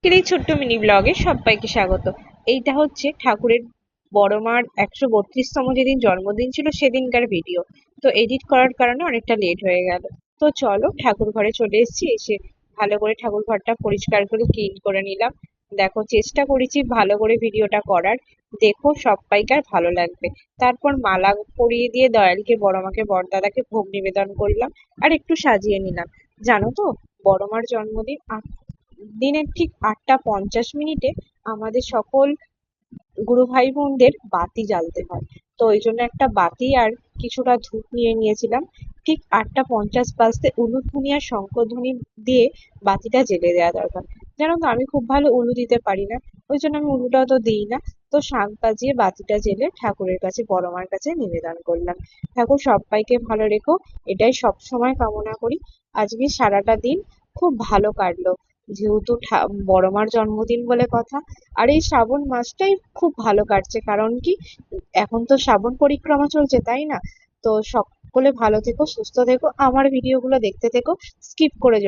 আজকের এই ছোট্ট মিনি ব্লগে সবাইকে স্বাগত। এইটা হচ্ছে ঠাকুরের বড় মার 132তম যেদিন জন্মদিন ছিল সেদিনকার ভিডিও। তো এডিট করার কারণে অনেকটা লেট হয়ে গেল। তো চলো ঠাকুর ঘরে চলে এসেছি, এসে ভালো করে ঠাকুর ঘরটা পরিষ্কার করে ক্লিন করে নিলাম। দেখো, চেষ্টা করেছি ভালো করে ভিডিওটা করার। দেখো সবাইকার ভালো লাগবে। তারপর মালা পরিয়ে দিয়ে দয়ালকে, বড় মাকে, বড়দাদাকে ভোগ নিবেদন করলাম আর একটু সাজিয়ে নিলাম। জানো তো, বড় মার জন্মদিন দিনের ঠিক 8টা 50 মিনিটে আমাদের সকল গুরু ভাই বোনদের বাতি জ্বালতে হয়। তো ওই জন্য একটা বাতি আর কিছুটা ধূপ নিয়ে নিয়েছিলাম। ঠিক 8টা 50 বাজতে উলুধ্বনি আর শঙ্খধ্বনি দিয়ে বাতিটা জ্বেলে দেওয়া দরকার। জানো তো, আমি খুব ভালো উলু দিতে পারি না, ওই জন্য আমি উলুটাও তো দিই না। তো শাঁখ বাজিয়ে বাতিটা জ্বেলে ঠাকুরের কাছে, বড় মার কাছে নিবেদন করলাম। ঠাকুর সবাইকে ভালো রেখো, এটাই সব সময় কামনা করি। আজকে সারাটা দিন খুব ভালো কাটলো, যেহেতু বড় মার জন্মদিন বলে কথা। আর এই শ্রাবণ মাসটাই খুব ভালো কাটছে, কারণ কি, এখন তো শ্রাবণ পরিক্রমা চলছে, তাই না? তো সকলে ভালো থেকো, সুস্থ থেকো, আমার ভিডিওগুলো দেখতে থেকো, স্কিপ করে যেও না।